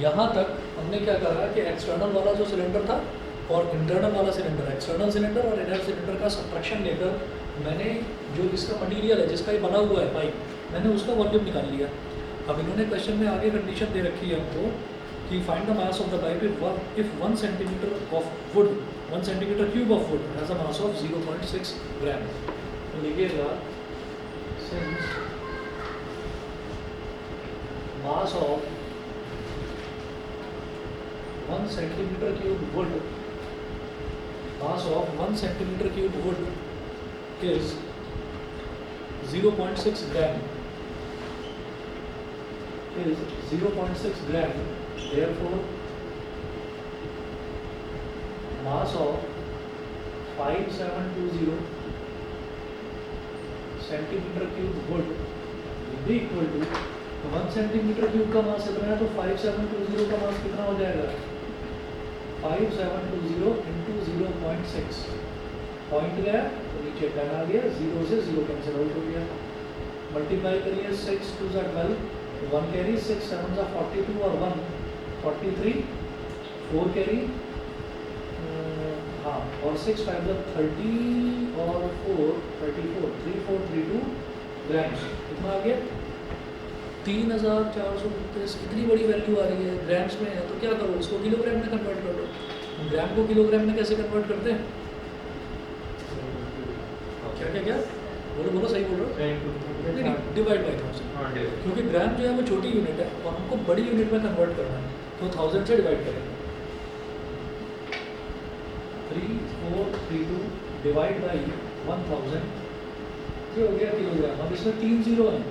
यहाँ तक हमने क्या करा कि एक्सटर्नल वाला जो सिलेंडर था और इंटरनल वाला सिलेंडर, एक्सटर्नल सिलेंडर और इनर सिलेंडर का सब्ट्रैक्शन लेकर मैंने जो इसका मटीरियल है जिसका ये बना हुआ है पाइप, मैंने उसका वॉल्यूम निकाल लिया। अब इन्होंने क्वेश्चन में आगे कंडीशन दे रखी है हमको कि find the mass of the pipe if 1 centimetre of would 1 centimetre cube of would has a mass of 0.6 ग्राम। तो लिखिएगा since mass of 1 centimeter cube wood, mass of 1 centimeter cube wood is 0.6 gram. Is 0.6 gram. Therefore, mass of 5720 centimeter cube wood will be equal to 1 centimetre cube का मास इतना है तो 5720 का मास कितना हो जाएगा 5720 इंटू 0.6 पॉइंट गया तो नीचे 10 आ गया, 0 से 0 कैंसिल आउट हो गया। मल्टीप्लाई करिए 6 2 ज़ा 12, 1 कैरी 6 7 ज़ा 42 और 1 43, 4 कैरी हाँ और 6 5 ज़ा 30 और 4 34 3432 ग्राम्स कितना आ गया 3439। इतनी बड़ी वैल्यू आ रही है ग्राम्स में है तो क्या करो उसको किलोग्राम में कन्वर्ट कर दो। ग्राम को किलोग्राम में कैसे कन्वर्ट करते हैं? क्या क्या क्या बोलो बोलो सही बोल रहे हो, डिवाइड बाई 1000, क्योंकि ग्राम जो है वो छोटी यूनिट है और हमको बड़ी यूनिट में कन्वर्ट करना है तो 1000 से डिवाइड करेंगे। 3432 डिवाइड बाई 1000 ये हो गया किलोग्राम। अब इसमें 3 जीरो हैं,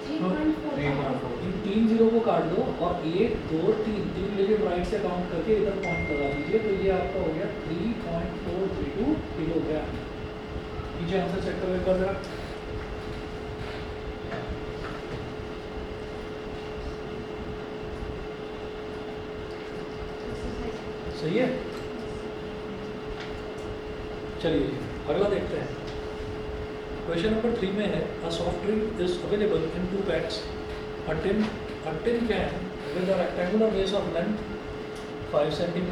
इन 3 जीरो को काट दो और 1 2 3 लेकिन राइट से काउंट करके इधर पॉइंट लगा दीजिए तो ये आपका हो गया 3.432 किलोग्राम। नीचे आंसर चेक करो एक बार जरा। सही है, चलिए अगला देखते हैं। क्वेश्चन नंबर 3 में है a soft drink is available in 2 PACS. A tin can with a rectangular base of length 5 cm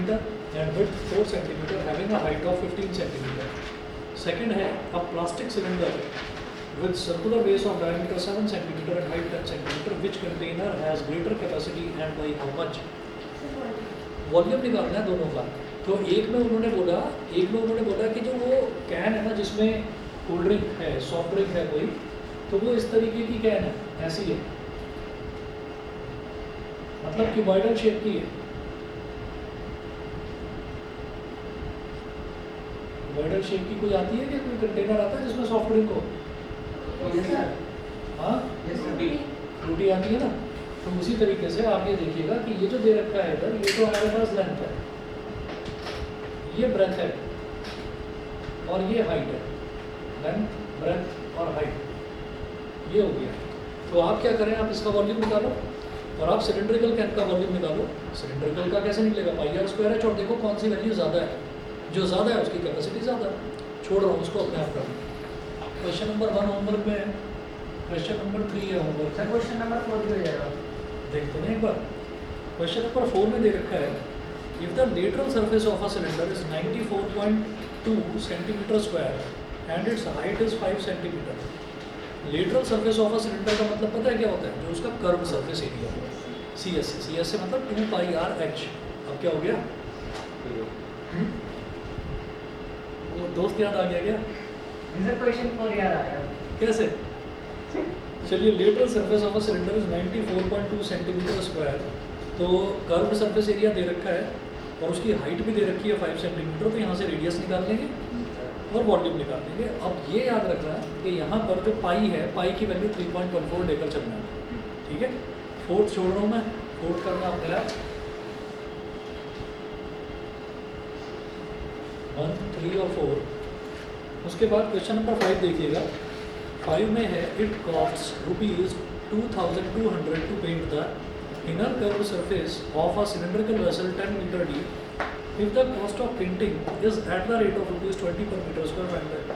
and width 4 cm having a height of 15 cm. Second है a plastic cylinder with circular base of diameter 7 cm and height 10 cm. Which container has greater capacity and by how much? Volume निकालना है दोनों का। तो एक में उन्होंने बोला कि जो वो कैन है ना जिसमें कोल्ड ड्रिंक है सॉफ्ट ड्रिंक है कोई, तो वो इस तरीके की कैन है, ऐसी है मतलब क्यूबॉइडल शेप की है। क्यूबॉइडल शेप की कोई आती है कि कोई कंटेनर आता है जिसमें सॉफ्ट ड्रिंक हो? हाँ फ्रूटी आती है ना। तो उसी तरीके से आप ये देखिएगा कि ये जो दे रखा है इधर ये तो हमारे पास लेंथ है, ये ब्रेथ है और ये हाइट है, लेंथ ब्रेथ और हाइट ये हो गया। तो आप क्या करें, आप इसका वॉल्यूम निकालो और आप सिलेंड्रिकल कैन का वॉल्यूम निकालो। सिलेंड्रिकल का कैसे निकलेगा, पाई आर स्क्वायर है और देखो कौन सी वैल्यू ज़्यादा है, जो ज़्यादा है उसकी कैपेसिटी ज़्यादा है। छोड़ रहा हूँ उसको अपने आप करना। क्वेश्चन नंबर 1 होमवर्क में है, क्वेश्चन नंबर 3 है होमवर्क। सर क्वेश्चन नंबर 4 भी हो जाएगा, देखते हैं एक बार। क्वेश्चन नंबर 4 में दे रखा है if the lateral surface of a cylinder is 94.2 centimetre square and it's height is 5 centimetre. Lateral surface of a cylinder का मतलब पता है क्या होता है, जो उसका कर्व सरफेस एरिया है, सी एस से मतलब 2 पाई आर एच। अब क्या हो गया, वो दोस्त याद आ गया क्या? सर क्वेश्चन 4 याद आया कैसे? चलिए lateral surface of a cylinder is 94.2 centimetre square, तो कर्व सरफेस एरिया दे रखा है और उसकी हाइट भी दे रखी है 5 सेंटीमीटर, तो यहाँ से रेडियस निकाल लेंगे और वॉल्यूम निकाल लेंगे। अब ये याद रखना है कि यहाँ पर जो पाई है, पाई की वैल्यू 3.14 लेकर चलना है, ठीक है। फोर्थ छोड़ रहा हूँ मैं, फोर्थ करना अपने आप 1 3 और 4। उसके बाद क्वेश्चन नंबर 5 देखिएगा। 5 में है it cost ₹2200 to paint the inner curved surface of a cylindrical vessel 10 meter deep if the cost of painting is at the rate of ₹20 per meter square find that।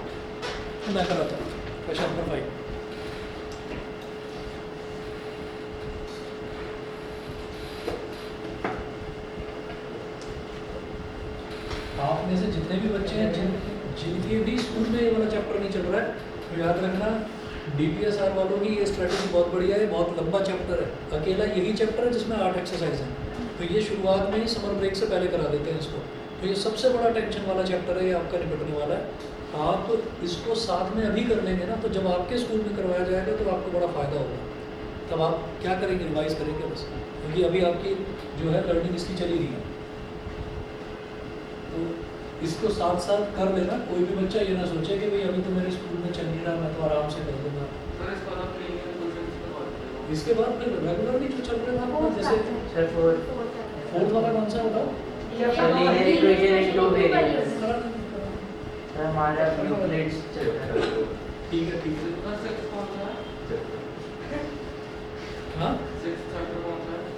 मैं कराता हूँ question number 5। आप में से जितने भी बच्चे हैं जिनके भी स्कूल में ये वाला चैप्टर नहीं चल रहा है, तो याद रखना DPSR वालों की ये स्ट्रेटजी बहुत बढ़िया है, बहुत लंबा चैप्टर है, अकेला यही चैप्टर है जिसमें 8 एक्सरसाइज हैं। तो ये शुरुआत में ही समर ब्रेक से पहले करा देते हैं इसको। तो ये सबसे बड़ा टेंशन वाला चैप्टर है, ये आपका निपटने वाला है। आप इसको साथ में अभी कर लेंगे ना, तो जब आपके स्कूल में करवाया जाएगा तो आपको बड़ा फ़ायदा होगा। तब आप क्या करेंगे, रिवाइज करेंगे बस, क्योंकि अभी आपकी जो है लर्निंग इसकी चली रही है। तो इसको साथ साथ कर लेना। कोई भी बच्चा ये ना सोचे कि भाई अभी तो मेरे स्कूल में चल नहीं रहा, मैं तो आराम से कर दूंगा। इसके बाद फिर रेगुलरली जो चल रहा था आपका, जैसे सर फोर्थ वाला कौन सा बताओ? Linear equation in two variables. हाँ, सर हमारा यूक्लिड्स चल रहा है। ठीक है ठीक है। हाँ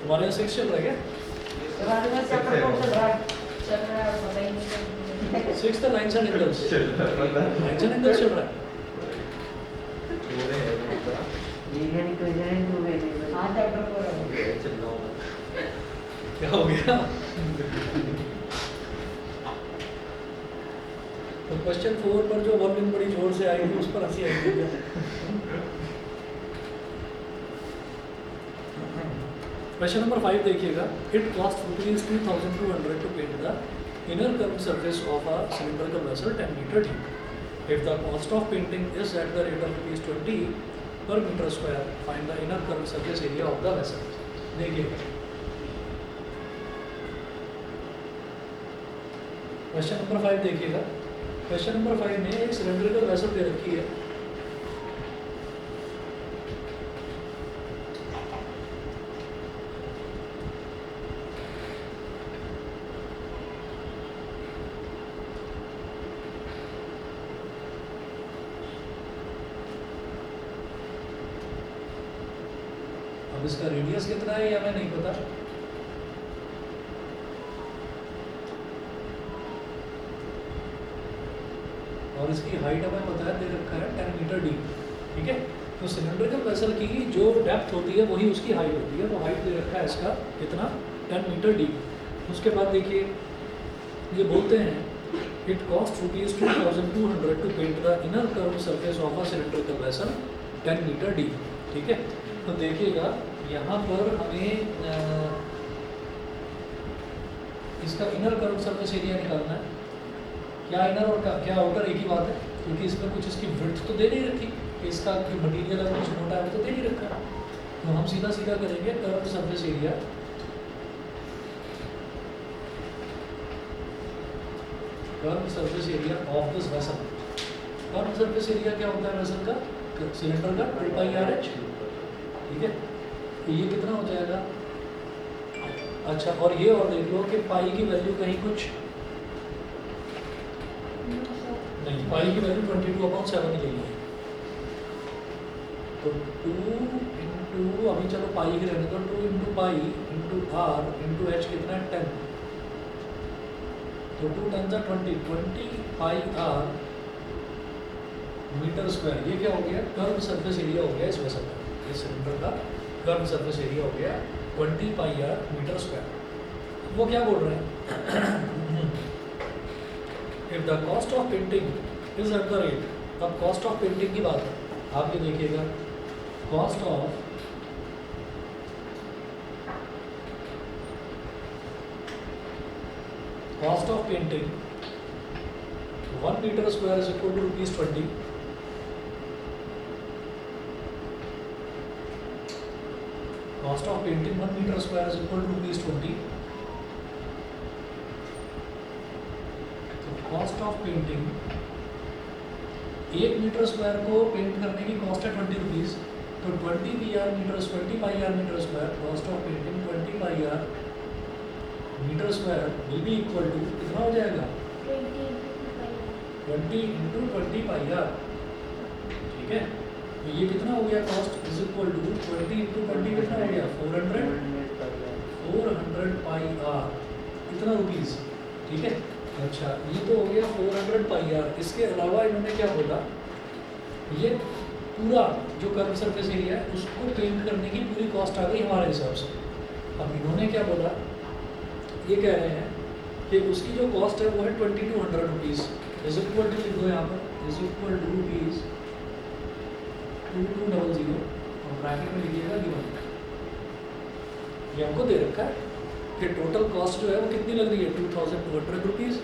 तुम्हारे यहाँ 6 चल रहा है क्या? तुम्हारे पास चैप्टर कौन सा चल रहा है पता ही नहीं। 6th lines and angles, lines and angles चल रहा है। Linear equation in two variables. हाँ चैप्टर 4 है। क्या हो गया? तो क्वेश्चन 4 पर जो वर्ब इन बड़ी जोर से आई थी उस पर हंसी आई थी। क्वेश्चन नंबर 5 देखिएगा। It cost ₹2,200 to paint the inner curve surface of a cylindrical vessel 10 meter deep. If the cost of painting is at the rate of ₹20 per meter square, find the inner curved surface area of the vessel. देखिएगा question number 5 देखिएगा। Question number 5 में एक cylindrical vessel दे रखी है। अब इसका radius कितना है या हमें नहीं पता। और इसकी हाइट हमें पता है, दे रखा है 10 मीटर डीप। ठीक है, तो सिलेंड्रिकल वेसल की जो डेप्थ होती है वही उसकी हाइट होती है। तो हाइट दे रखा है इसका कितना, 10 मीटर डीप। उसके बाद देखिए ये बोलते हैं it cost ₹2,200 to paint the inner curve surface of a cylindrical vessel 10 metre deep. ठीक है, तो देखिएगा यहाँ पर हमें इसका इनर कर्व सरफेस एरिया निकालना है। क्या इनर और क्या आउटर एक ही बात है, क्योंकि इसमें कुछ इसकी विड्थ तो दे नहीं रखी, इसका जो मटीरियल है कुछ मोटा है तो दे नहीं रखा। तो हम सीधा सीधा करेंगे curve surface area of this vessel. Curve surface area क्या होता है वेसल का, सिलेंडर का 2πRH। ठीक है, तो ये कितना हो जाएगा। अच्छा, और ये और देख लो कि पाई की वैल्यू कहीं कुछ नहीं, पाई की वैल्यू 22/7 ही लेनी है। तो 2 इंटू, अभी चलो पाई की रहने दो, 2 into pi into R into H कितना है 10। तो 2 10 20 पाई आर मीटर स्क्वायर। ये क्या हो गया, कर्व सरफेस एरिया हो गया इस वेसल का, इस सिलेंडर का कर्व सरफेस एरिया हो गया 20 पाई आर मीटर स्क्वायर। वो क्या बोल रहे हैं, if the cost of painting is at the rate. अब कॉस्ट ऑफ पेंटिंग की बात है, आप ये देखिएगा cost of painting 1 metre square is equal to ₹20। Cost of painting 1 meter square is equal to ₹20. So cost of painting 1 metre square को paint करने की कॉस्ट है ₹20। तो 20 pi r metre square cost of painting 20 pi r metre square will be equal to कितना हो जाएगा 20 into 20 pi are. ठीक है, तो ये कितना हो गया, cost is equal to 20 into 20 कितना हो गया 400 पाई आर, कितना रुपीज़। ठीक है, अच्छा ये तो हो गया 400 पाई आर। इसके अलावा इन्होंने क्या बोला, ये पूरा जो कर्व सरफेस एरिया है उसको पेंट करने की पूरी कॉस्ट आ गई हमारे हिसाब से। अब इन्होंने क्या बोला, ये कह रहे हैं कि उसकी जो कॉस्ट है वो है 2200 रुपीज़, इज इक्वल टू लिख दो यहाँ पर, इज इक्वल टू रुपीज़ 2200 और ब्रैकेट में लिखिएगा गिवन। ये हमको दे रखा है कि टोटल कॉस्ट जो है वो कितनी लग रही है 2200 रुपीज़।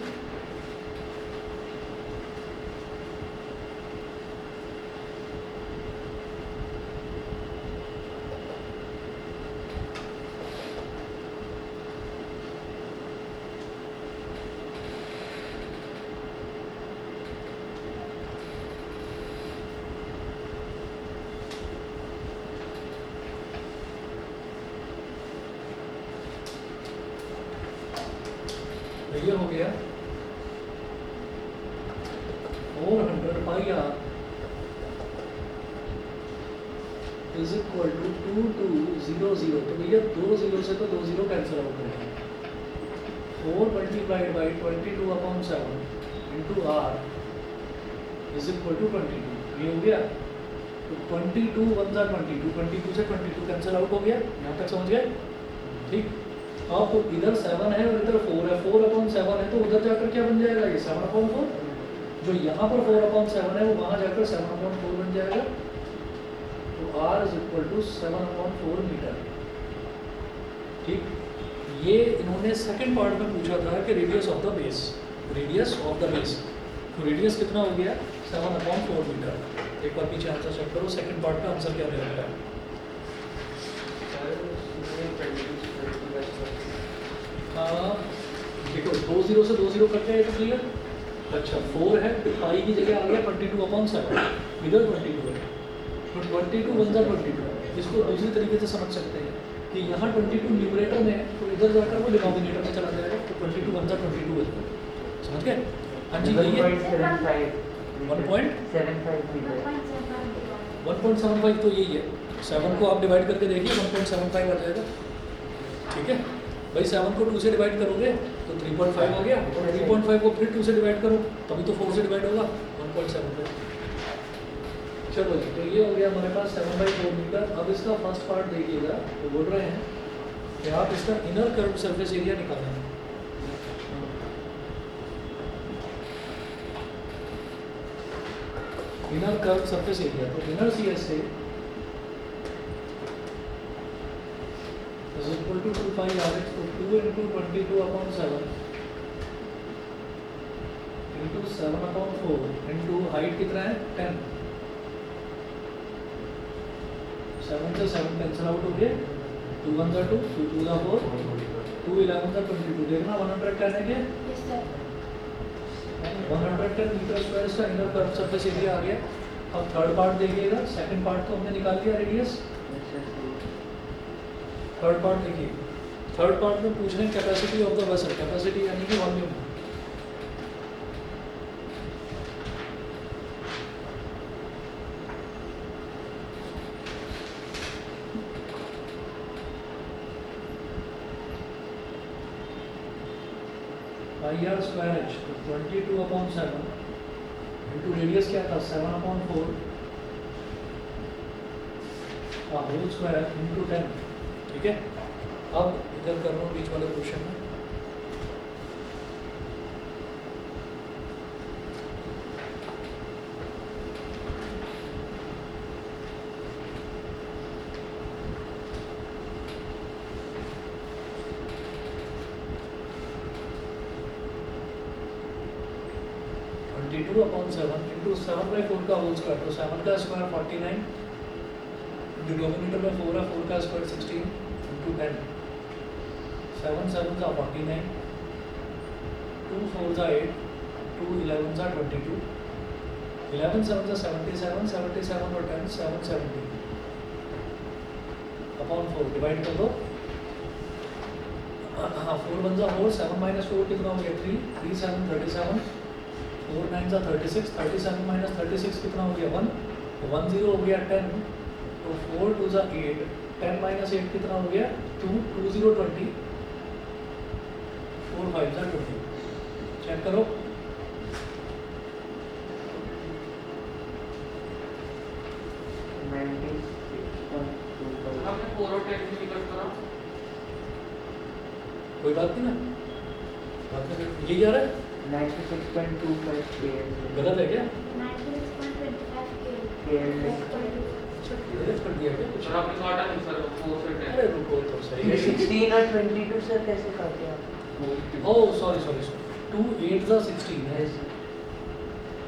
ये हो गया 400 पाई आर इज इक्वल टू 2200। तो भैया 2 जीरो से तो 2 जीरो कैंसिल आउट हो गया। 4 multiplied by 22/7 into R is equal to 22। ये हो गया। तो 22 1 जा 22, 22 से 22 कैंसिल आउट हो गया। यहाँ तक समझ गए? ठीक। अब तो इधर 7 है और इधर 4 है, 4/7 है, तो उधर जाकर क्या बन जाएगा? ये 7/4। जो यहाँ पर 4/7 है वो वहाँ जाकर 7/4 बन जाएगा। तो R is equal to 7/4 metre. ठीक। ये इन्होंने सेकंड पार्ट में पूछा था कि radius of the base, radius of the base. तो रेडियस कितना हो गया? 7/4 मीटर। एक बार पीछे आंसर चेक करो, सेकंड पार्ट का आंसर क्या दे रखा है? देखो 2 जीरो से 2 जीरो कट गया, तो क्लियर। अच्छा 4 है, पाई की जगह आ गया 22/7, इधर 22 है, तो 22 1 जा 22। इसको दूसरी तरीके से समझ सकते हैं कि यहाँ 22 न्यूमरेटर में है, तो इधर जाकर वो डिनोमिनेटर में चला जाएगा, तो 22 1 जा 22 है। समझ गए? हाँ जी, यही है 1.75 तो यही है। 7 को आप डिवाइड करके देखिए 1.75 आ जाएगा। ठीक है भाई, 7 को 2 से डिवाइड करोगे तो 3.5 आ गया, और 3.5 को फिर 2 से डिवाइड करो तभी तो 4 से डिवाइड होगा 1.75। चलो जी, तो ये हो गया हमारे पास 7/4 मीटर। अब इसका फर्स्ट पार्ट देखिएगा, तो बोल रहे हैं कि आप इसका इनर कर्व सरफेस एरिया निकालना है। इनर कर्व सरफेस एरिया, तो इनर सी एस से is equal to 2 pi rx, तो 2 into 22/7 into 7/4 into हाइट कितना है 10। 7 से 7 कैंसिल आउट हो गए, 2 1 जा 2, 2 2 जा 4, 2 11 जा 22। देखना 110 है क्या? 110 मीटर स्क्वायर का इनर कर्व सरफेस एरिया आ गया। अब थर्ड पार्ट देखिएगा, सेकंड पार्ट तो हमने निकाल लिया रेडियस। थर्ड पार्ट देखिए, थर्ड पार्ट में पूछ रहे हैं capacity of the vessel, capacity यानी कि वॉल्यूम। IR स्क्वायर एच, तो 22/7 इंटू रेडियस क्या था 7/4 होल स्क्वायर इंटू 10। ठीक है। अब इधर कर रहा हूँ बीच वाले क्वेश्चन में। इंटू 7/4 का होल स्क्वायर, तो 7 का स्क्वायर 49, डिनोमिनेटर में 4 है, 4 का स्क्वायर 16 इंटू 10। 7 7 जा 49, 2 4 जा 8, 2 11 जा 22, 11 7 जा 77, 77 और 10 770 अपॉन 4 डिवाइड कर दो। हाँ 4 1 जा 4, 7 - 4 कितना हो गया 3, 3 7 37, 4 9 जा 36, 37 - 36 कितना हो गया 1, 1 0 हो गया 10, तो 4 2 जा 8, 10 - 8 कितना हो गया 2, 2 0 20, 4 5 जा 20। चेक करो। हमने 4 और 10 निकल करा, कोई बात नहीं ना, ये क्या रहा है? 96.25 KL गलत है क्या? 96.25 KL अच्छा गलत कर दिया क्या कुछ? सर आपने काटा नहीं सर, वो फिट है। अरे रुको तो सही ये है। 16 और 22 सर कैसे काटे आप? ओह सॉरी सॉरी 2 8 जा 16 है। Yes, sir.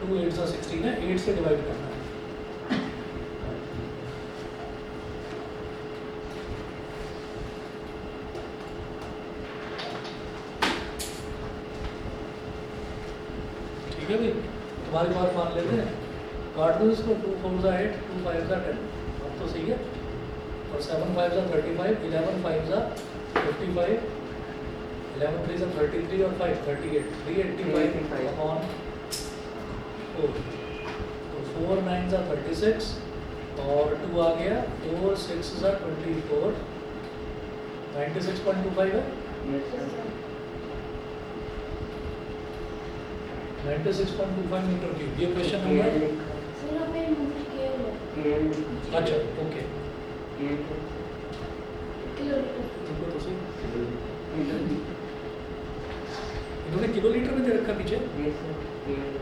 2 8 जा 16 है, 8 से डिवाइड करना है। ठीक है भाई, तुम्हारी बात मान लेते हैं। काट दो इसको, 2 4 जा 8, 2 5 जा 10, अब तो सही है। और 7 5 जा 35, 11 5 जा 55, 11 3 जा 33 और 5 38, 385 अपॉन 4। तो 4 9 जा 36 और 2 आ गया, 4 6 जा 24, 96.25 है। Yes, sir. 96.25 metre cube. ये क्वेश्चन KL नंबर, लिखा है। सर आपने मुझे किया है KL लिखा है। अच्छा ओके, KL किलोमीटर रुको तो सही। किलोमीटर। इन्होंने किलोलीटर में दे रखा पीछे। Yes, sir. KL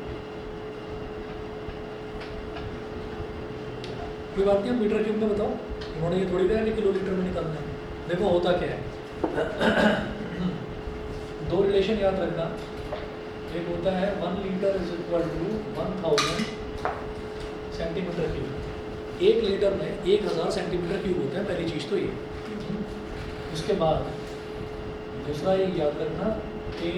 कोई बात नहीं, हम मीटर क्यूब में बताओ। इन्होंने ये थोड़ी कहा कि किलोलीटर में निकालना है। देखो होता क्या है, दो रिलेशन याद रखना। एक होता है 1 litre is equal to 1000 centimetre cube. 1 litre में 1000 सेंटीमीटर क्यूब होता है, पहली चीज़ तो ये। उसके बाद दूसरा ये याद रखना कि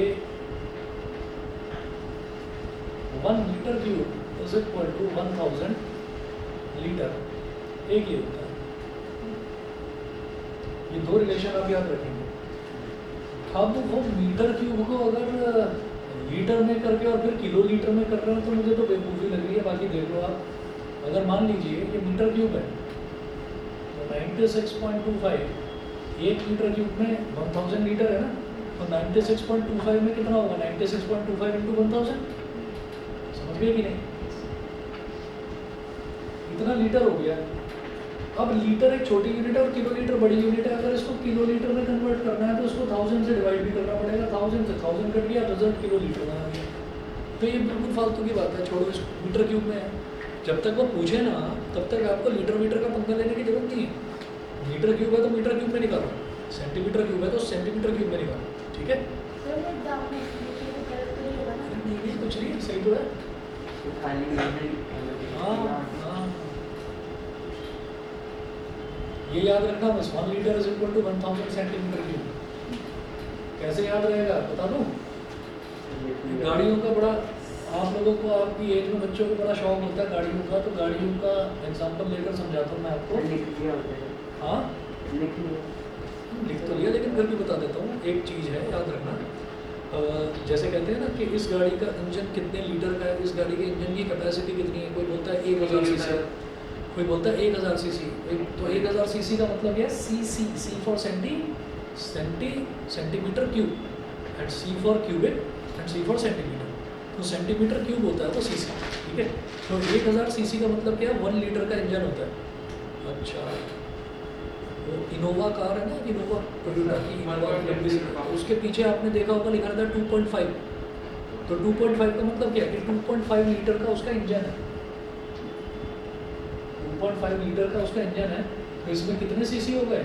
1 litre cube is equal to 1000 litre. एक ये होता है। ये दो रिलेशन आप याद रखेंगे। अब वो मीटर क्यूब को अगर लीटर में करके और फिर किलो लीटर में कर रहे हो तो मुझे तो बेवकूफ़ी लग रही है। बाकी देख लो आप, अगर मान लीजिए ये मीटर क्यूब है तो 96.25, 1 मीटर क्यूब में 1000 लीटर है ना, तो 96.25 में कितना होगा? 96.25 इंटू 1000, समझ गए कि नहीं? इतना लीटर हो गया। अब लीटर एक छोटी यूनिट है और किलो लीटर बड़ी यूनिट है। अगर इसको किलो लीटर में कन्वर्ट करना है तो इसको 1000 से डिवाइड भी करना पड़ेगा। 1000 से 1000 कट गया, रिजल्ट किलो लीटर में आ गया। तो ये बिल्कुल फालतू की बात है, छोड़ो इसको। मीटर क्यूब में है, जब तक वो पूछे ना तब तक आपको लीटर मीटर का पंगा लेने की जरूरत नहीं है। मीटर क्यूब है तो मीटर क्यूब में निकालो, सेंटीमीटर क्यूब है तो सेंटीमीटर क्यूब में निकालो। ठीक है, सर ये दाम है ये गलत तो नहीं होगा ना? नहीं कुछ नहीं, सही तो है। तो खाली मीटर। हाँ हाँ, ये याद रखना बस। 1 litre is equal to 1000 centimetre cube. कैसे याद रहेगा बता दूं? गाड़ियों का बड़ा, आप लोगों को आपकी एज में बच्चों को बड़ा शौक होता है गाड़ियों का, तो गाड़ियों का एग्जांपल लेकर समझाता हूँ मैं आपको। लिख दिया होता है। हाँ लिख लिया। लिख तो लिया, लेकिन फिर भी बता देता हूँ। एक चीज़ है याद रखना, जैसे कहते हैं ना कि इस गाड़ी का इंजन कितने लीटर का है, इस गाड़ी के इंजन की कैपेसिटी कितनी है। कोई बोलता है 1000 सीसी, कोई बोलता है 1000 सीसी। तो 1000 सीसी का मतलब क्या है? CC, C for centimetre cube, and C for cubic, and C for centimetre. तो सेंटीमीटर क्यूब होता है तो सीसी। ठीक है, तो 1000 सीसी का मतलब क्या है? 1 लीटर का इंजन होता है। अच्छा, वो इनोवा कार है ना, इनोवा टोयोटा की इनोवा लंबी सी, उसके पीछे आपने देखा होगा लिखा रहता है 2.5। तो 2.5 का मतलब क्या है कि 2.5 लीटर का उसका इंजन है। 2.5 लीटर का उसका इंजन है, तो इसमें कितने सीसी हो गए?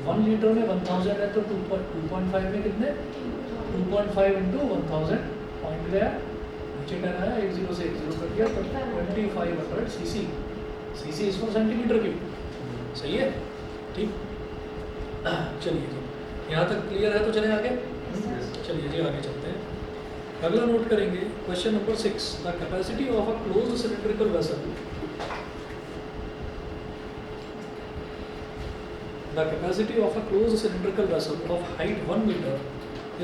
1 लीटर में 1000 है तो 2.5 में कितने? 2.5 इंटू 1000, पॉइंट गया नीचे क्या आया, 10 से 10 कट गया, तो 2500 सीसी। सीसी इसको सेंटीमीटर क्यूब। सही है, ठीक। चलिए जी, यहाँ तक क्लियर है तो चले आगे। चलिए जी आगे चलते हैं। अगला नोट करेंगे question number 6। The capacity of a closed cylindrical vessel, the capacity of a closed cylindrical vessel of height 1 meter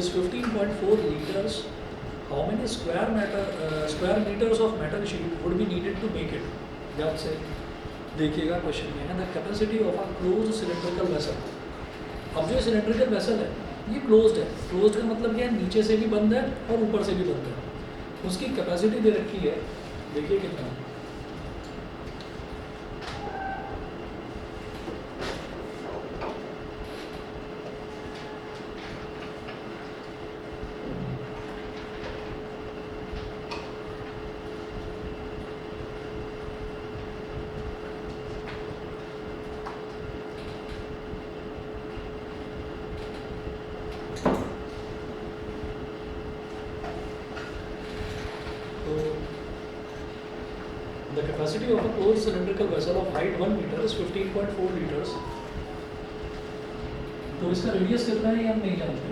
is 15.4 liters. How many square meters of metal sheet would be needed to make it? ध्यान से देखिएगा, question में है the capacity of a closed cylindrical vessel. अब जो cylindrical vessel है ये closed है। क्लोज्ड का मतलब क्या है? नीचे से भी बंद है और ऊपर से भी बंद है। उसकी कैपेसिटी दे रखी है, देखिए कितना। The capacity of a closed cylindrical vessel of height 1 metre is 15.4 litres. तो इसका रेडियस कितना है ये हम नहीं जानते।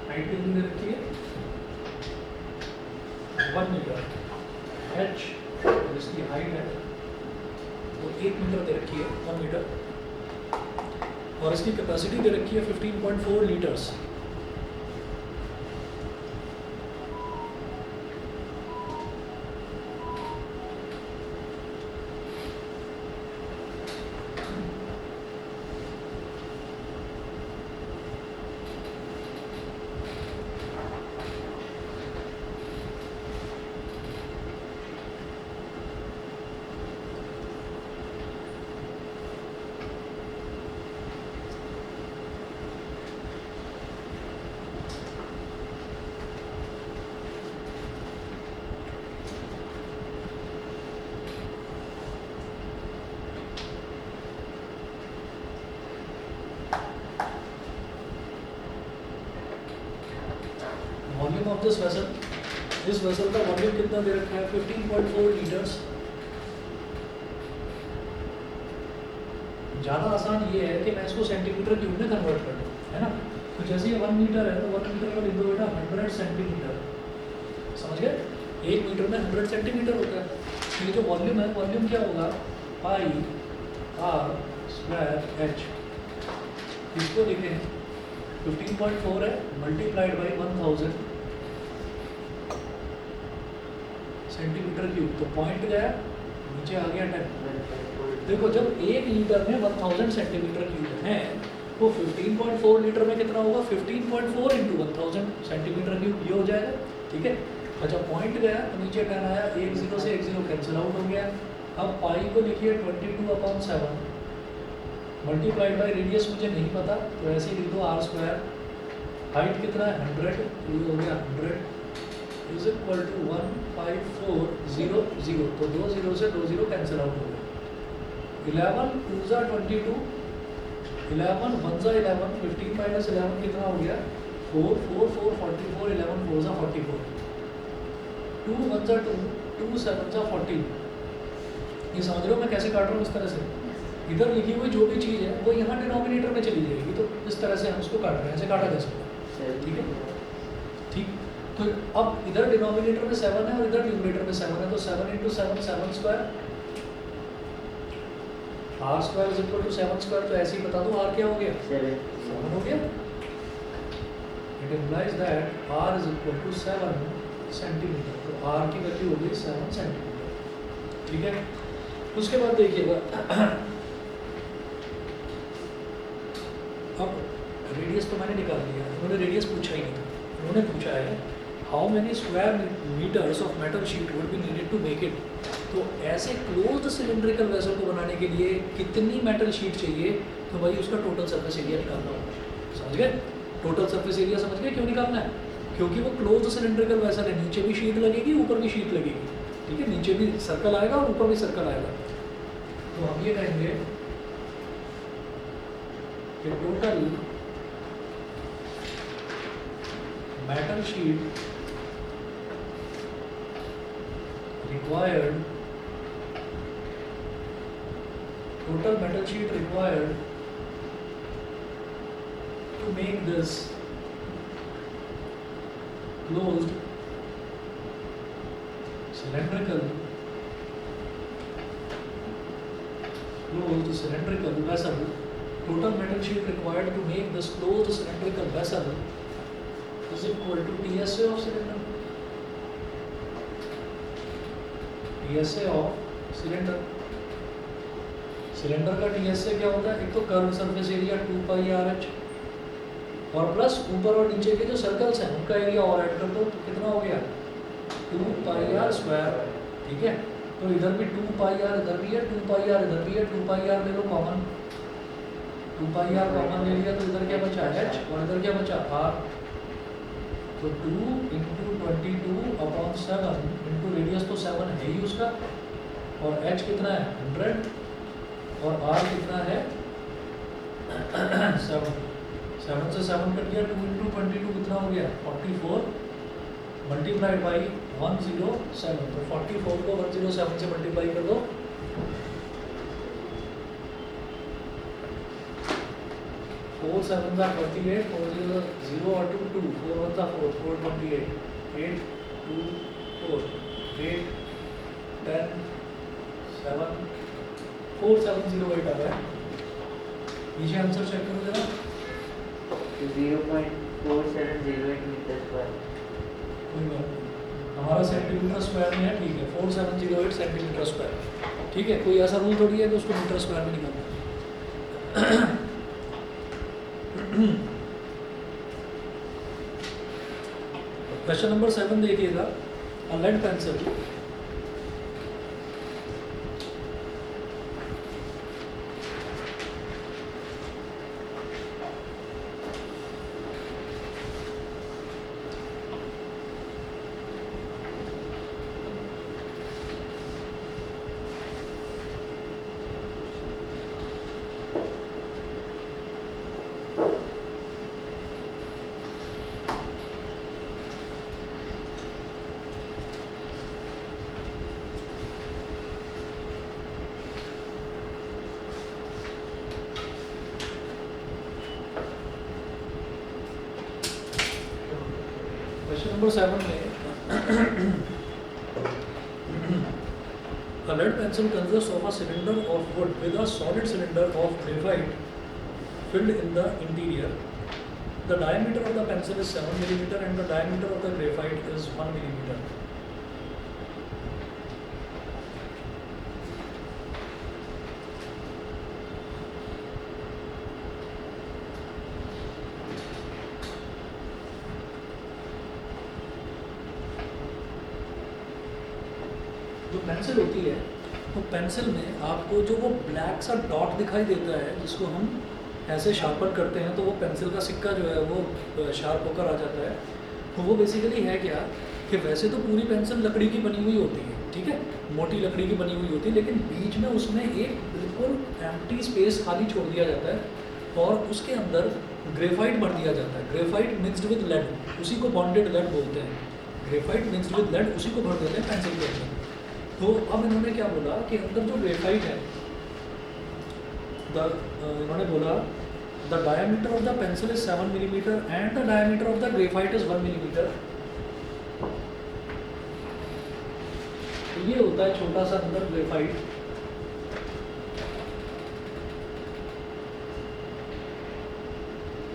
हाइट कितनी दे रखी है 1 मीटर, h जिसकी हाइट है वो 1 मीटर दे रखी है 1 मीटर, और इसकी कैपेसिटी दे रखी है 15.4 litres. Volume of this vessel, इस वेसल का वॉल्यूम कितना दे रखा है 15.4 लीटर्स। ज़्यादा आसान ये है कि मैं इसको सेंटीमीटर क्यूब में कन्वर्ट कर दूँ, है ना। तो जैसे ये 1 मीटर है तो 1 मीटर का लिख दो बेटा 100 सेंटीमीटर, समझ गए। 1 मीटर में 100 सेंटीमीटर होता है। तो ये जो वॉल्यूम है, वॉल्यूम क्या होगा पाई आर स्क्वायर एच, इसको लिखें 15.4 है मल्टीप्लाइड बाई 1000 सेंटीमीटर क्यूब, तो पॉइंट गया नीचे आ गया 10। देखो जब 1 लीटर में 1000 सेंटीमीटर क्यूब है तो 15.4 लीटर में कितना होगा 15.4 इंटू 1000 सेंटीमीटर क्यूब, ये हो जाएगा, ठीक है। अच्छा पॉइंट गया तो नीचे 10 आया, 1 0 से 1 0 कैंसिल आउट हो गया। अब पाई को लिखिए 22/7 मल्टीप्लाइड बाई रेडियस मुझे नहीं पता तो ऐसे ही लिख दो आर स्क्वायर। हाइट कितना है 100, तो ये हो गया 100 इज इक्वल टू 15400, तो 2 0 से 2 0 कैंसिल आउट हो गया। 11 2 ज़ा 22, 11 1 ज़ा 11, 15 माइनस 11 कितना हो गया 4 4 4 44, 11 4 ज़ा 44, 2 1 ज़ा 2, 2 7 ज़ा 14। ये समझ रहे हो मैं कैसे काट रहा हूँ इस तरह से। इधर लिखी हुई जो भी चीज़ है वो यहाँ डिनोमिनेटर में चली जाएगी, तो इस तरह से हम उसको काट रहे हैं, ऐसे काटा जा सकता है, ठीक है। ठीक, तो अब इधर डिनोमिनेटर में 7 है और इधर न्यूमरेटर में 7 है, तो 7 into 7 7 square, R square is equal to 7 square, तो ऐसे ही बता दो आर क्या हो गया 7 हो गया। It implies that R is equal to 7 centimetre, तो आर की वैल्यू हो गई 7 सेंटीमीटर, ठीक है। उसके बाद देखिएगा अब रेडियस तो मैंने निकाल दिया, उन्होंने रेडियस पूछा ही नहीं था, उन्होंने पूछा है how many square metres of metal sheet would be needed to make it. तो ऐसे क्लोज्ड सिलिंड्रिकल वेसल को बनाने के लिए कितनी मेटल शीट चाहिए, तो भाई उसका टोटल सरफेस एरिया निकालना होगा, समझ गए। टोटल सरफेस एरिया समझ गए क्यों निकालना है, क्योंकि वो क्लोज्ड सिलिंड्रिकल वेसल है, नीचे भी शीट लगेगी ऊपर भी शीट लगेगी, ठीक है। नीचे भी सर्कल आएगा और ऊपर भी सर्कल आएगा, तो हम ये कहेंगे कि total metal sheet required, total metal sheet required to make this closed cylindrical vessel, total metal sheet required to make this closed cylindrical vessel is equal to TSA of cylinder, TSA of cylinder. Cylinder का TSA क्या होता है, एक तो curve surface area 2 पाई R H, और plus ऊपर और नीचे के जो सर्कल्स हैं उनका एरिया और ऐड कर दो, तो कितना हो गया 2 पाई आर स्क्वायर, ठीक है। तो इधर भी 2 पाई आर इधर भी है, 2 पाई आर इधर भी है, 2 पाई आर ले लो कॉमन, 2 पाई आर कॉमन ले लिया, तो इधर क्या बचा h और इधर क्या बचा r, तो 2 इंटू 22/7 इंटू रेडियस तो 7 है ही उसका, और h कितना है 100 और r कितना है 7 से 7 कट गया, 2 इंटू 22 कितना हो गया 44 मल्टीप्लाइड बाई 107, तो 44 को 107 से मल्टीप्लाई कर दो, 4 7 are 28, 4 0 0 और 2 2, 4 1 are 4, 4 28, 8 2 4, 8 10 7 4 7 0 8 आ रहा है। नीचे आंसर चेक करो जरा। 0.4708 मीटर स्क्वायर। कोई बात नहीं, हमारा सेंटीमीटर स्क्वायर में है, ठीक है, 4708 सेंटीमीटर स्क्वायर, ठीक है। कोई ऐसा रूल थोड़ी है कि उसको मीटर स्क्वायर में निकालना। क्वेश्चन नंबर 7 देखिएगा, अ लेड पेंसिल क्वेश्चन नंबर 7 में a lead pencil consists of a cylinder of wood with a solid cylinder of graphite filled in the interior. The diameter of the pencil is 7 mm and the diameter of the graphite is 1 mm. जो pencil होती है, तो pencil में आपको जो वो black सा dot दिखाई देता है, जिसको हम ऐसे शार्पन करते हैं तो वो पेंसिल का सिक्का जो है वो शार्प होकर आ जाता है। तो वो बेसिकली है क्या कि वैसे तो पूरी पेंसिल लकड़ी की बनी हुई होती है, ठीक है, मोटी लकड़ी की बनी हुई होती है, लेकिन बीच में उसमें एक बिल्कुल एम्प्टी स्पेस खाली छोड़ दिया जाता है और उसके अंदर ग्रेफाइट भर दिया जाता है। ग्रेफाइट मिक्सड विद लेड, उसी को बॉन्डेड लेड बोलते हैं। ग्रेफाइट मिक्सड विद लेड, उसी को भर देते हैं पेंसिल के अंदर। तो अब इन्होंने क्या बोला कि अंदर जो ग्रेफाइट है, इन्होंने बोला the diameter of the pencil is 7 mm and the diameter of the graphite is 1 mm। तो ये होता है छोटा सा अंदर ग्रेफाइट,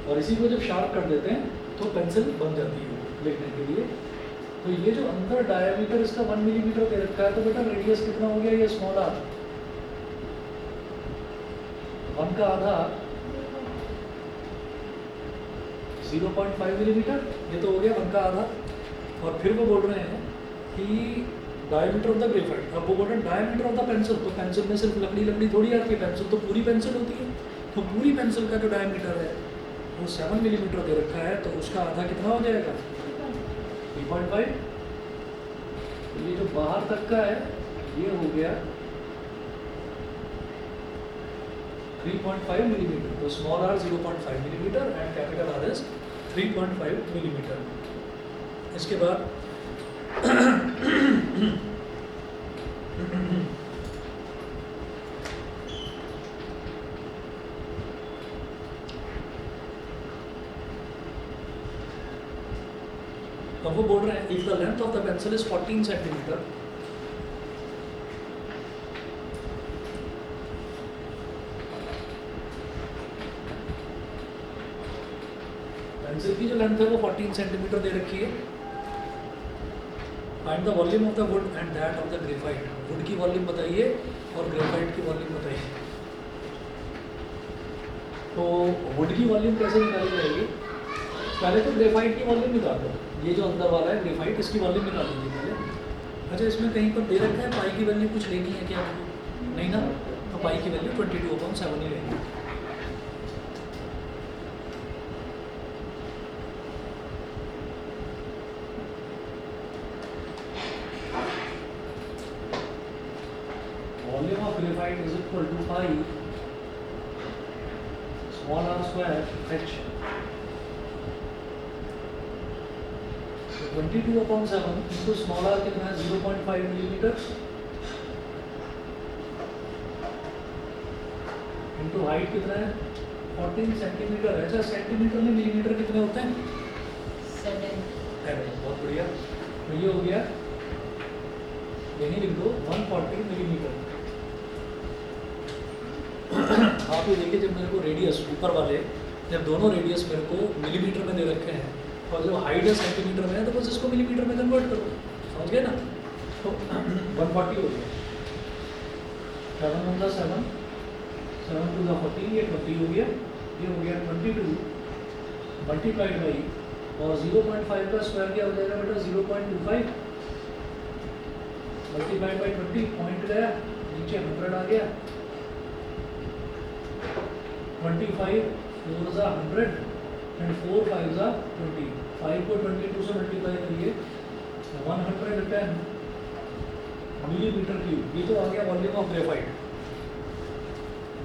और इसी को जब शार्प कर देते हैं तो पेंसिल बन जाती है लिखने के लिए। तो ये जो अंदर डायमीटर इसका 1 mm दे रखा है, तो बेटा रेडियस कितना हो गया, ये स्मॉल आर 1 का आधा 0.5 mm, ये तो हो गया 1 का आधा। और फिर वो बोल रहे हैं कि डायमीटर ऑफ द ग्रेफाइट, अब वो बोल रहे हैं डायमीटर ऑफ द पेंसिल, तो पेंसिल में सिर्फ लकड़ी लकड़ी थोड़ी आती है, पेंसिल तो पूरी पेंसिल होती है। तो पूरी पेंसिल का जो डायमीटर है वो 7 mm दे रखा है, तो उसका आधा कितना हो जाएगा 3.5। तो ये जो बाहर तक का है ये हो गया 3.5 mm। तो small R 0.5 mm and capital R is 3.5 mm। इसके बाद अब वो बोल रहे हैं if the length of the pencil is 14 centimetre, pencil की जो लेंथ है वो 14 सेंटीमीटर दे रखी है। Find the volume of the wood and that of the graphite, would की वॉल्यूम बताइए और ग्रेफाइट की वॉल्यूम बताइए। तो वुड की वॉल्यूम कैसे निकाली जाएगी, पहले तो ग्रेफाइट की वॉल्यूम निकाल दो, ये जो अंदर वाला है ग्रेफाइट, इसकी वॉल्यूम निकाल दीजिए पहले। अच्छा, इसमें कहीं पर दे रखा है पाई की वैल्यू कुछ लेनी है क्या आपको, नहीं ना, तो पाई की वैल्यू 22/7 ही लेनी है। Volume of graphite is equal to pi small are square h। 22/7 into small R कितना है 0.5 मिलीमीटर इंटू हाइट कितना है 14 सेंटीमीटर। अच्छा सेंटीमीटर में मिलीमीटर कितने होते हैं? 7 बहुत बढ़िया। तो ये हो गया, यही लिख दो 140 मिलीमीटर। आप ये देखिए, जब मेरे को रेडियस ऊपर वाले, जब दोनों रेडियस मेरे को मिलीमीटर में दे रखे हैं और जो हाइट है सेंटीमीटर में है, तो बस इसको मिलीमीटर में कन्वर्ट करो, समझ गए ना? तो 140 हो गया, 7 1 7 7 2 40, ये 20 हो गया, ये हो गया 22 मल्टीप्लाइड बाई, और 0.5 का स्क्वायर क्या हो जाएगा बेटा? 0.25 मल्टीप्लाइड बाई 20, पॉइंट गया नीचे 100 आ गया, 25 4 जा 100 एंड 4 5 जा 20, 5 को 22 से मल्टीप्लाई करिए, 110 मिलीमीटर क्यूब। ये तो आ गया volume of graphite,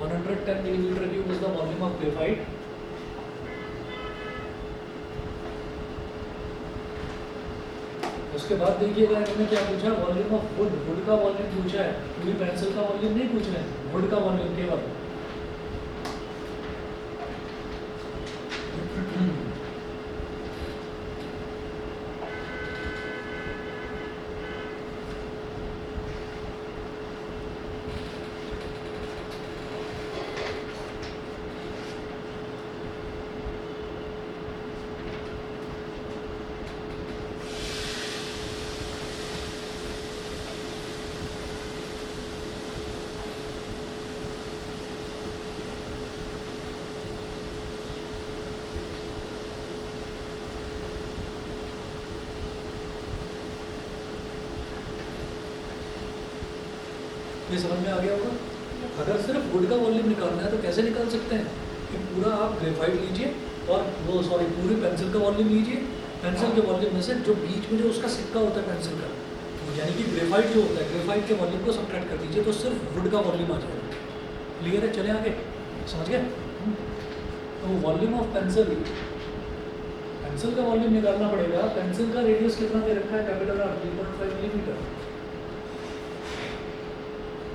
110 millimetre cube is the volume of graphite. उसके बाद देखिएगा इन्होंने क्या पूछा, वॉल्यूम ऑफ वुड। वुड का वॉल्यूम पूछा है, पूरी पेंसिल का वॉल्यूम नहीं पूछ रहे हैं, वुड का वॉल्यूम केवल। ये समझ में आ गया होगा? अगर सिर्फ वुड का वॉल्यूम निकालना है तो कैसे निकाल सकते हैं कि पूरा आप ग्रेफाइट लीजिए और वो पूरी पेंसिल का वॉल्यूम लीजिए, पेंसिल के वॉल्यूम में से जो बीच में जो उसका सिक्का होता है पेंसिल का, यानी कि ग्रेफाइट जो होता है, ग्रेफाइट के वॉल्यूम को सब्ट्रैक्ट कर दीजिए तो सिर्फ वुड का वॉल्यूम आ जाएगा। क्लियर है? चले आगे, समझ गए? तो वॉल्यूम ऑफ पेंसिल, पेंसिल का वॉल्यूम निकालना पड़ेगा। पेंसिल का रेडियस कितना दे रखा है? Capital R 3.5 millimetre.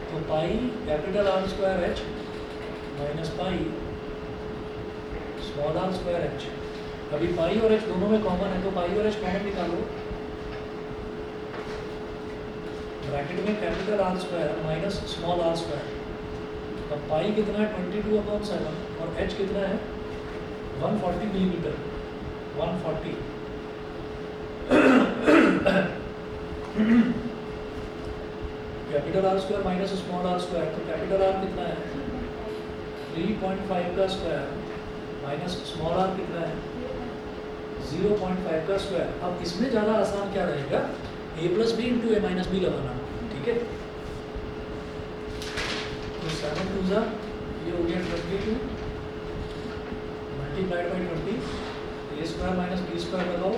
तो pi capital R square H minus pi small are square H. अभी पाई और एच दोनों में कॉमन है, तो पाई और एच कॉमन निकालो। ब्रैकेट में capital R square minus small are square. अब पाई कितना है? 22/7 और एच कितना है? 140 millimetre, 140। Capital R square minus small are square, तो कैपिटल आर कितना है? 3.5 का स्क्वायर माइनस स्मॉल आर कितना है? 0.5 का स्क्वायर। अब इसमें ज़्यादा आसान क्या रहेगा? a plus B into A minus B लगाना, ठीक है? तो 7 2 जा, ये हो गया 22 multiplied by 20, A square minus B square लगाओ,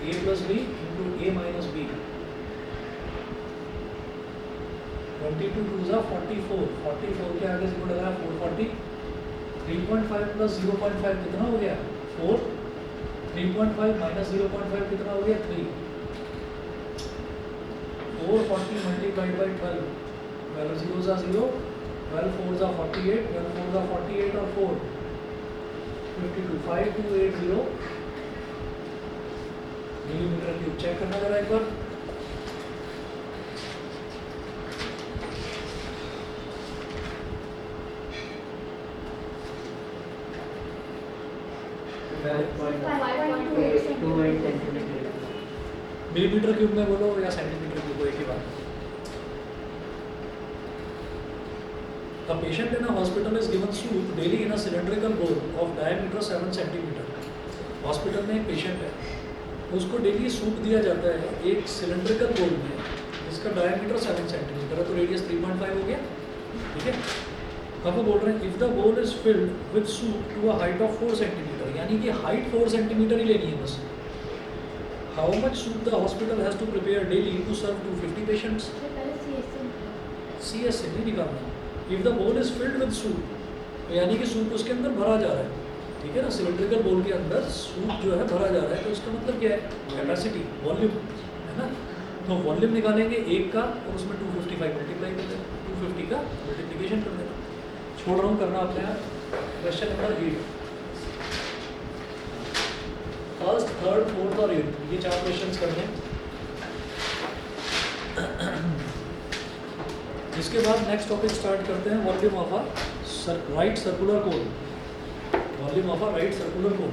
a plus B into A minus B, 22 2 जा 44, 44 के आगे 0 लगाया 440, 3.5 प्लस 0.5 कितना हो गया? 4, 3.5 माइनस 0.5 कितना हो गया? 3, 440 मल्टीप्लाइड बाई 12, 12 0 जा 0, 12 4 जा 48, 12 4 जा 48 और 4 52, 5280 मिलीमीटर क्यूब। चेक करना जरा एक बार। मिलीमीटर क्यूब में बोलो या सेंटीमीटर क्यूब, एक ही बात। A patient in a hospital is given soup daily in a cylindrical bowl of diameter 7 centimeter. Hospital में एक पेशेंट है, उसको डेली सूप दिया जाता है एक सिलेंड्रिकल बोल में जिसका डायमीटर 7 सेंटीमीटर है, तो रेडियस 3.5 हो गया, ठीक है? अब वो बोल रहे हैं if the bowl is filled with soup to a height of 4 centimetre, यानी कि हाइट 4 सेंटीमीटर ही लेनी है बस। How much soup the hospital has to prepare daily to serve 250 patients? CS से नहीं निकालना। If the bowl is filled with soup, यानी कि सूप उसके अंदर भरा जा रहा है, ठीक है ना, सिलिंड्रिकल बोल के अंदर सूप जो है भरा जा रहा है, तो इसका मतलब क्या है, कैपेसिटी, वॉल्यूम, है ना। तो वॉल्यूम निकालेंगे एक का और उसमें 255 मल्टीप्लाई कर देना, 250 का मल्टीप्लिकेशन कर देना। छोड़ रहा हूँ करना अपने यहाँ। Question number 8, first, third, fourth और 8, ये 4 क्वेश्चन करने हैं। इसके बाद नेक्स्ट टॉपिक स्टार्ट करते हैं, volume of a right circular cone, volume of a right circular cone.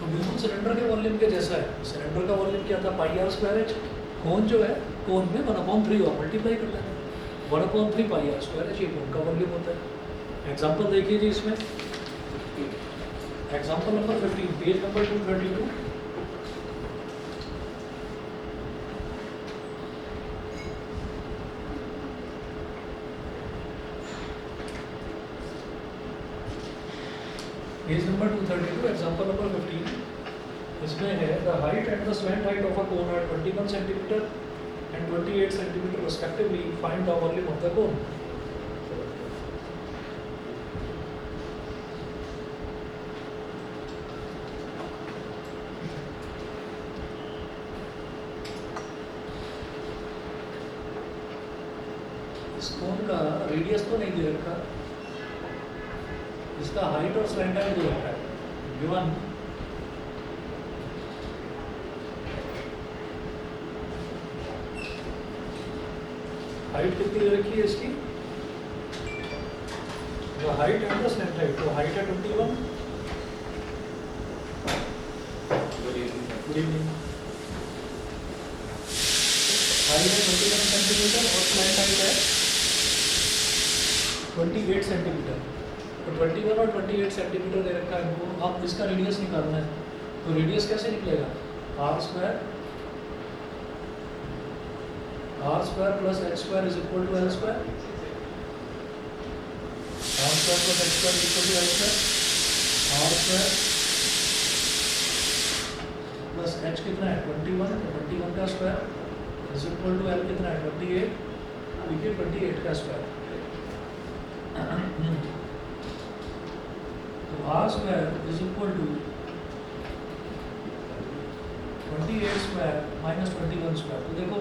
बिल्कुल सिलेंडर के वॉल्यूम के जैसा है। सिलेंडर का वॉल्यूम क्या था, पाई आर स्क्वायर एच। कोन जो है, कोन में 1/3 और मल्टीप्लाई कर देना, 1/3 पाई आर स्क्वायर एच, ये कोन का वॉल्यूम होता है। एग्जांपल देखिए जी इसमें, example number 15, page number 232। Page number 232, example number 15। इसमें है the height and the slant height of a cone are 21 centimetre and 28 centimetre respectively, find the volume of the cone. इस कोन का radius तो नहीं दे रखा, इसका हाइट और slant height दे रखा है, गिवन हाइट कितनी दे रखी है इसकी, जो height and the slant height, तो हाइट है 21, गुड इवनिंग, हाइट है 21 सेंटीमीटर और स्लैंट हाइट है 28 सेंटीमीटर। तो 21 और 28 सेंटीमीटर दे रखा है इनको। अब इसका रेडियस निकालना है, तो रेडियस कैसे निकलेगा, R square plus H square is equal to L square, R square plus H square is equal to L square, R square plus H कितना है 21, तो 21 का square is equal to L कितना है 28, देखिए 28 का स्क्वायर। तो R square is equal to 28 square minus 21 square. तो देखो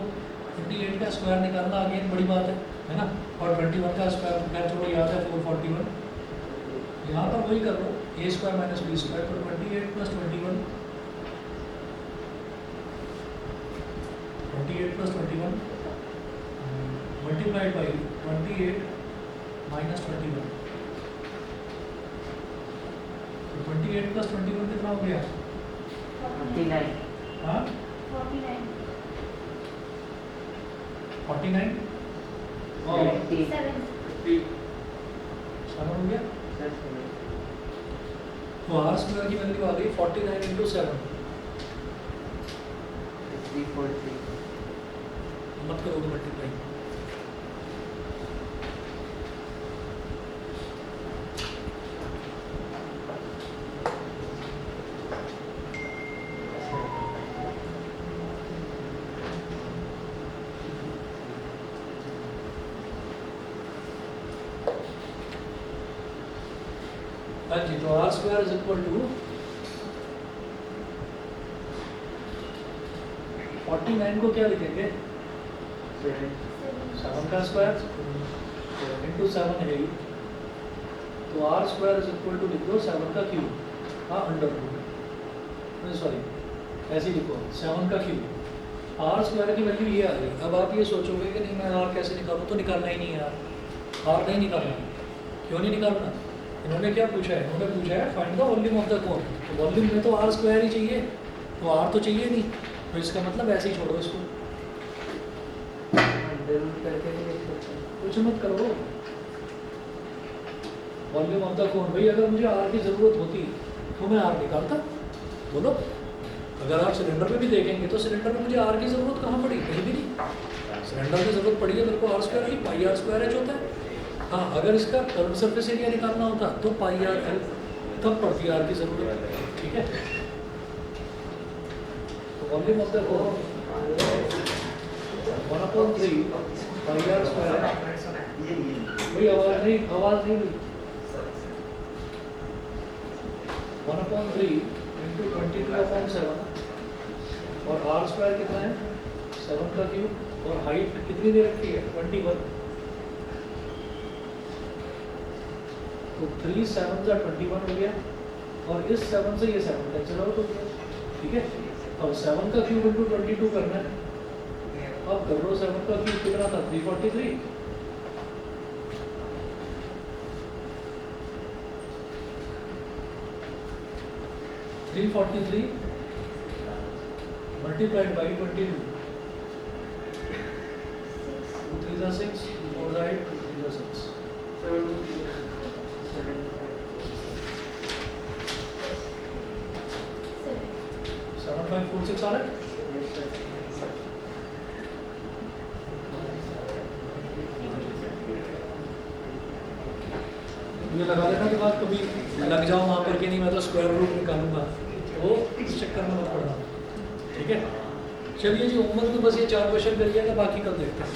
28 का स्क्वायर निकालना अगेन बड़ी बात है ना, और 21 का स्क्वायर खैर थोड़ा याद है 441, यहाँ पर वही कर लो, ए स्क्वायर माइनस बी स्क्वायर, तो 28 प्लस 21 मल्टीप्लाइड बाई 28 माइनस 21, तो 28 प्लस 21 कितना हो गया, 49, हाँ 49, 49 70, 7, 7 हो गया। तो आर स्क्वायर की वैल्यू आ गई 49 इंटू 7, 343, मत करो तो मल्टीप्लाई, हाँ जी। तो R square is equal to 49 को क्या लिखेंगे, 7 का स्क्वायर इंटू 7 है, तो R square is equal to लिख दो 7 का क्यूब, हाँ अंडर रूट, सॉरी ऐसे ही लिखो 7 का क्यूब, आर स्क्वायर की वैल्यू ये आ गई। अब आप ये सोचोगे कि नहीं मैं आर कैसे निकालूँ, तो निकालना ही नहीं है यार, आर नहीं निकालना। क्यों नहीं निकालना? इन्होंने क्या पूछा है? इन्होंने पूछा है find the volume of the कोन। तो वॉल्यूम में तो आर स्क्वायर ही चाहिए, तो आर तो चाहिए नहीं, तो इसका मतलब ऐसे ही छोड़ो इसको, अंडर रूट करके भी लिख सकते हैं। कुछ मत करो। वॉल्यूम ऑफ द कोन, भाई अगर मुझे आर की ज़रूरत होती तो मैं आर निकालता, बोलो। अगर आप सिलेंडर में भी देखेंगे तो सिलेंडर में मुझे आर की ज़रूरत कहाँ पड़ी? कहीं भी नहीं। सिलेंडर की ज़रूरत पड़ी है मेरे को आर स्क्वायर की, पाई आर स्क्वायर एच होता है। हाँ, अगर इसका कर्व सरफेस एरिया निकालना होता तो पाई आर एल, तब पड़ती आर की ज़रूरत। ठीक है, तो volume of the cone 1/3 pi R square है। भाई आवाज़ नहीं हुई। 1/3 इंटू 22/7 और आर स्क्वायर कितना है? 7 का क्यूब, और हाइट कितनी दे रखी है? 21। तो 3 7 का 21 हो गया, और इस 7 से ये 7 कैंसिल आउट हो गया। ठीक है, अब 7 का क्यूब इंटू 22 करना है। अब कर लो, 7 का क्यूब कितना था? 343। multiplied by 22. 2 3s are 6, 4 are 8, 2 3s are 6. 7546 आ रहा है? ये लगा लेना कि बात कभी लग जाओ वहाँ पर कि नहीं मैं तो स्क्वायर रूट निकालूंगा, वो इस चक्कर में मत पड़ना। ठीक है, चलिए जी, होमवर्क में बस ये 4 क्वेश्चन करिएगा, बाकी कल देखते हैं।